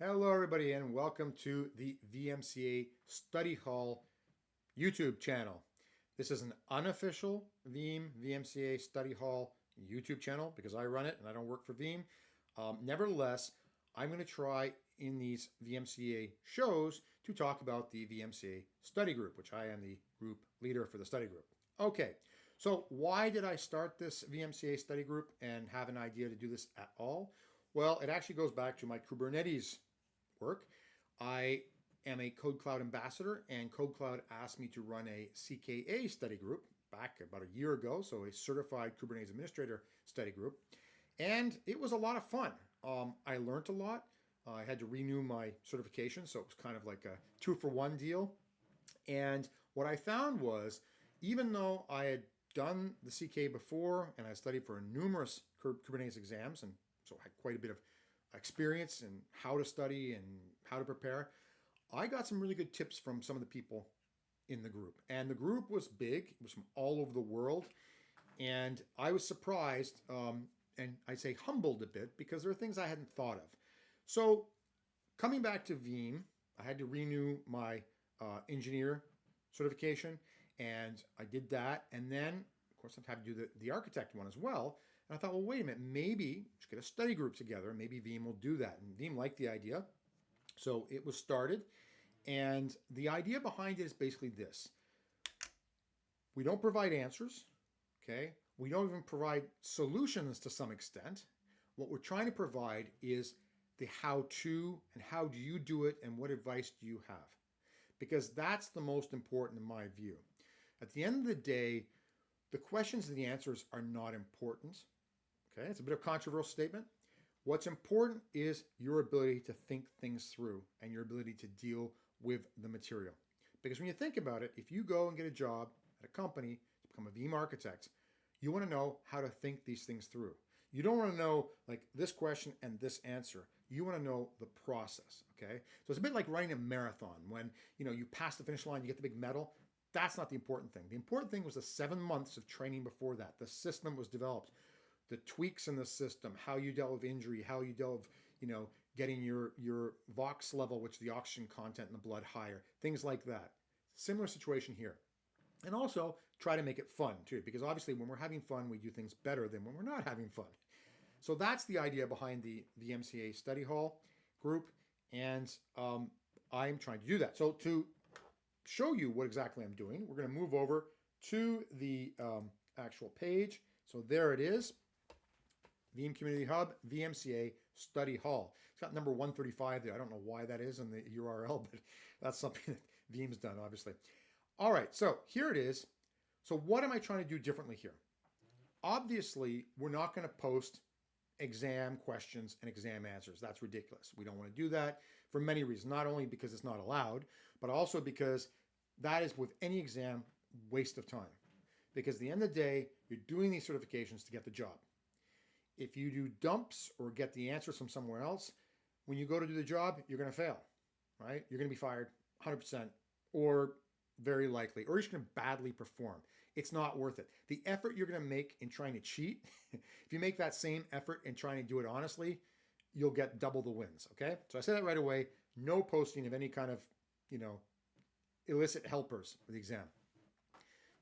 Hello, everybody, and welcome to the VMCA Study Hall YouTube channel. This is an unofficial VMCA Study Hall YouTube channel because I run it and I don't work for Veeam. Nevertheless, I'm going to try in these VMCA shows to talk about the VMCA study group, which I am the group leader for the study group. Okay, so why did I start this VMCA study group and have an idea to do this at all? Well, it actually goes back to my Kubernetes work. I am a Code Cloud ambassador, and Code Cloud asked me to run a CKA study group back about a year ago, so a certified Kubernetes administrator study group. And it was a lot of fun. I learned a lot. I had to renew my certification, so it was kind of like a 2-for-1 deal. And what I found was, even though I had done the CK before and I studied for numerous Kubernetes exams, and so I had quite a bit of experience in how to study and how to prepare, I got some really good tips from some of the people in the group. And the group was big, it was from all over the world. And I was surprised, and I'd say humbled a bit, because there are things I hadn't thought of. So coming back to Veeam, I had to renew my engineer certification, and I did that. And then, of course, I had to do the architect one as well. And I thought, well, wait a minute, maybe we should get a study group together. Maybe Veeam will do that. And Veeam liked the idea. So it was started. And the idea behind it is basically this. We don't provide answers, okay? We don't even provide solutions to some extent. What we're trying to provide is the how-to, and how do you do it, and what advice do you have? Because that's the most important in my view. At the end of the day, the questions and the answers are not important. Okay, it's a bit of a controversial statement. What's important is your ability to think things through and your ability to deal with the material. Because when you think about it, if you go and get a job at a company to become a Veeam architect, you want to know how to think these things through. You don't want to know like this question and this answer. You want to know the process, okay? So it's a bit like running a marathon. When you pass the finish line, you get the big medal. That's not the important thing. The important thing was the 7 months of training before that. The system was developed, the tweaks in the system, how you dealt with injury, how you dealt with, getting your Vox level, which is the oxygen content in the blood, higher, things like that. Similar situation here. And also try to make it fun too, because obviously when we're having fun, we do things better than when we're not having fun. So that's the idea behind the VMCA Study Hall group, and I'm trying to do that. So to show you what exactly I'm doing, we're going to move over to the actual page. So there it is, Veeam Community Hub, VMCA Study Hall. It's got number 135 there. I don't know why that is in the URL, but that's something that Veeam's done, obviously. All right, so here it is. So what am I trying to do differently here? Obviously, we're not going to post exam questions and exam answers. That's ridiculous. We don't want to do that for many reasons, not only because it's not allowed, but also because that is, with any exam, waste of time. Because at the end of the day, you're doing these certifications to get the job. If you do dumps or get the answers from somewhere else, when you go to do the job, you're going to fail, right? You're going to be fired 100%, or very likely, or you're just going to badly perform. It's not worth it. The effort you're going to make in trying to cheat, if you make that same effort in trying to do it honestly, you'll get double the wins, okay? So I say that right away. No posting of any kind of, illicit helpers for the exam.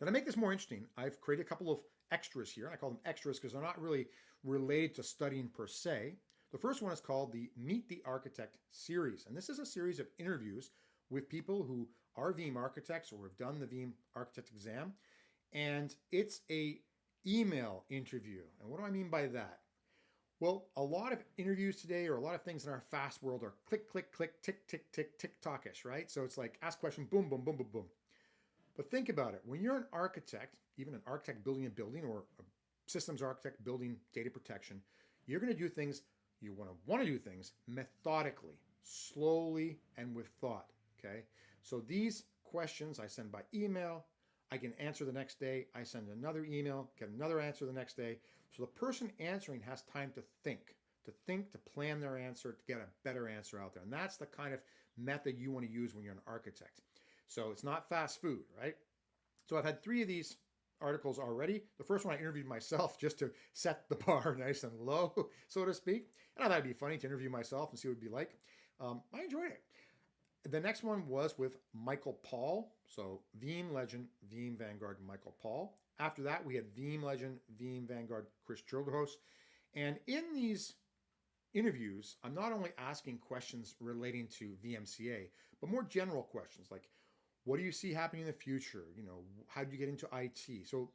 Now, to make this more interesting, I've created a couple of extras here. I call them extras because they're not really related to studying per se. The first one is called the Meet the Architect series. And this is a series of interviews with people who are Veeam architects or have done the Veeam architect exam. And it's a email interview. And what do I mean by that? Well, a lot of interviews today, or a lot of things in our fast world, are click, click, click, tick, tick, tick, tick-tockish, right? So it's like ask question, boom, boom, boom, boom, boom. But think about it. When you're an architect, even an architect building a building, or a systems architect building data protection, you're going to do things, you want to do things methodically, slowly, and with thought. Okay, so these questions I send by email. I can answer the next day. I send another email, get another answer the next day. So the person answering has time to think, to plan their answer, to get a better answer out there. And that's the kind of method you want to use when you're an architect. So it's not fast food, right? So I've had 3 of these articles already. The first one I interviewed myself just to set the bar nice and low, so to speak. And I thought it'd be funny to interview myself and see what it'd be like. I enjoyed it. The next one was with Michael Paul. So Veeam legend, Veeam Vanguard, Michael Paul. After that, we had Veeam legend, Veeam Vanguard, Chris Childrose. And in these interviews, I'm not only asking questions relating to VMCA, but more general questions like, what do you see happening in the future? How do you get into IT? So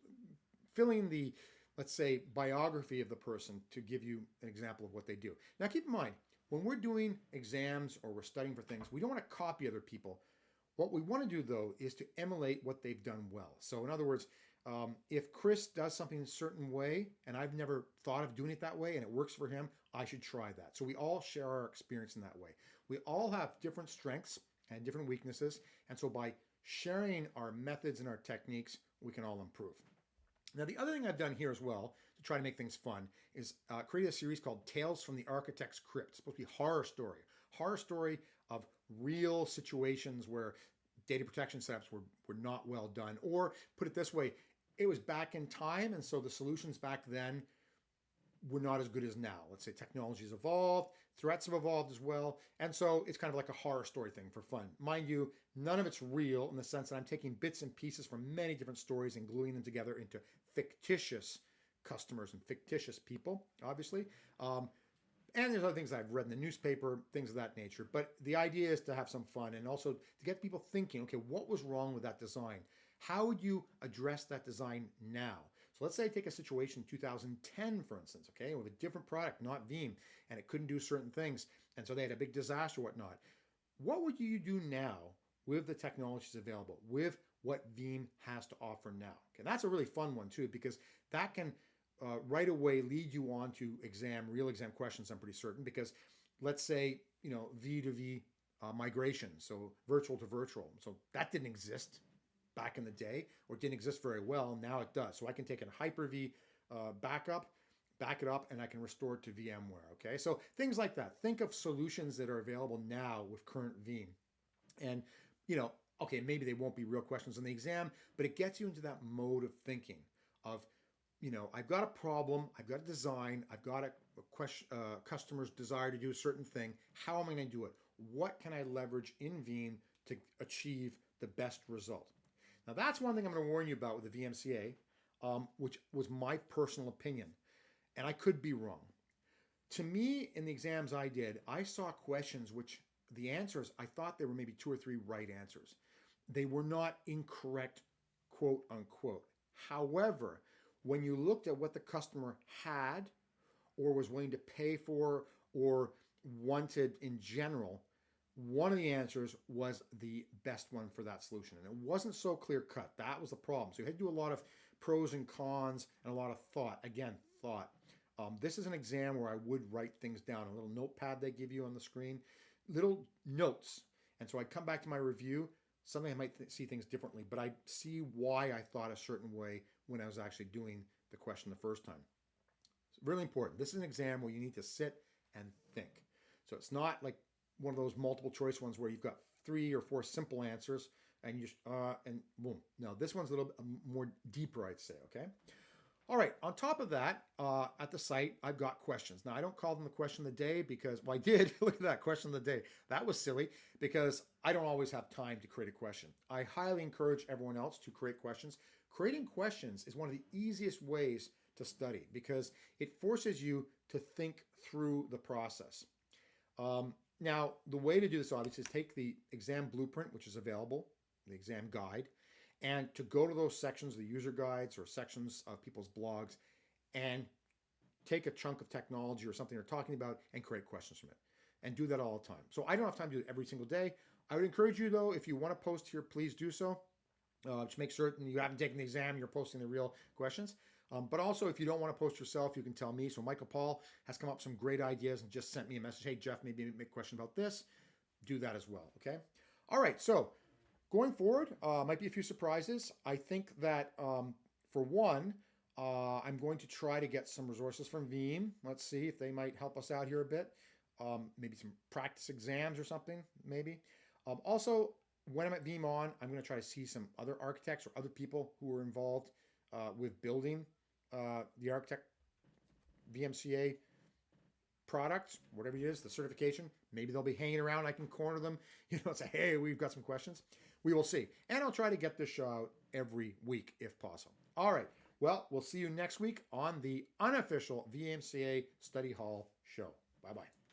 filling the, let's say, biography of the person to give you an example of what they do. Now, keep in mind, when we're doing exams or we're studying for things, we don't want to copy other people. What we want to do, though, is to emulate what they've done well. So in other words, if Chris does something a certain way and I've never thought of doing it that way and it works for him, I should try that. So we all share our experience in that way. We all have different strengths and different weaknesses. And so by sharing our methods and our techniques, we can all improve. Now, the other thing I've done here as well to try to make things fun is create a series called Tales from the Architect's Crypt. It's supposed to be horror story of real situations where data protection setups were not well done. Or put it this way, it was back in time, and so the solutions back then were not as good as now. Let's say technology's evolved, threats have evolved as well, and so it's kind of like a horror story thing for fun. Mind you, none of it's real in the sense that I'm taking bits and pieces from many different stories and gluing them together into fictitious customers and fictitious people, obviously. And there's other things I've read in the newspaper, things of that nature. But the idea is to have some fun and also to get people thinking, okay, what was wrong with that design? How would you address that design now? So let's say I take a situation in 2010, for instance, okay, with a different product, not Veeam, and it couldn't do certain things. And so they had a big disaster or whatnot. What would you do now with the technologies available, with what Veeam has to offer now? Okay, that's a really fun one too, because that can right away lead you on to real exam questions, I'm pretty certain, because let's say, V to V migration, so virtual to virtual. So that didn't exist back in the day, or didn't exist very well. Now it does. So I can take a Hyper-V backup, back it up, and I can restore it to VMware, okay? So things like that. Think of solutions that are available now with current Veeam. And, okay, maybe they won't be real questions in the exam, but it gets you into that mode of thinking of, I've got a problem, I've got a design, I've got a customer's desire to do a certain thing. How am I going to do it? What can I leverage in Veeam to achieve the best result? Now, that's one thing I'm going to warn you about with the VMCA, which was my personal opinion, and I could be wrong. To me, in the exams I did, I saw questions which the answers, I thought there were maybe 2 or 3 right answers. They were not incorrect, quote unquote. However, when you looked at what the customer had or was willing to pay for or wanted in general, one of the answers was the best one for that solution. And it wasn't so clear cut. That was the problem. So you had to do a lot of pros and cons and a lot of thought. Again, thought. This is an exam where I would write things down, a little notepad they give you on the screen, little notes. And so I'd come back to my review. Suddenly I might see things differently, but I see why I thought a certain way when I was actually doing the question the first time. It's really important. This is an exam where you need to sit and think. So it's not like one of those multiple choice ones where you've got 3 or 4 simple answers and you just, and boom. No, this one's a little bit more deeper, I'd say, okay? All right, on top of that, at the site, I've got questions. Now, I don't call them the question of the day because, well, I did. Look at that, question of the day. That was silly because I don't always have time to create a question. I highly encourage everyone else to create questions. Creating questions is one of the easiest ways to study because it forces you to think through the process. Now, the way to do this, obviously, is take the exam blueprint, which is available, the exam guide, and to go to those sections, the user guides or sections of people's blogs, and take a chunk of technology or something they're talking about and create questions from it. And do that all the time. So I don't have time to do it every single day. I would encourage you, though, if you want to post here, please do so. Just make certain you haven't taken the exam, you're posting the real questions. But also, if you don't want to post yourself, you can tell me. So Michael Paul has come up with some great ideas and just sent me a message. Hey, Jeff, maybe make a question about this. Do that as well, okay? All right, so going forward, might be a few surprises. I think that, for one, I'm going to try to get some resources from Veeam. Let's see if they might help us out here a bit. Maybe some practice exams or something, maybe. Also, when I'm at VeeamON, I'm going to try to see some other architects or other people who are involved with building the architect VMCA product, whatever it is, the certification. Maybe they'll be hanging around. I can corner them, say, hey, we've got some questions. We will see. And I'll try to get this show out every week if possible. All right. Well, we'll see you next week on the unofficial VMCA Study Hall show. Bye-bye.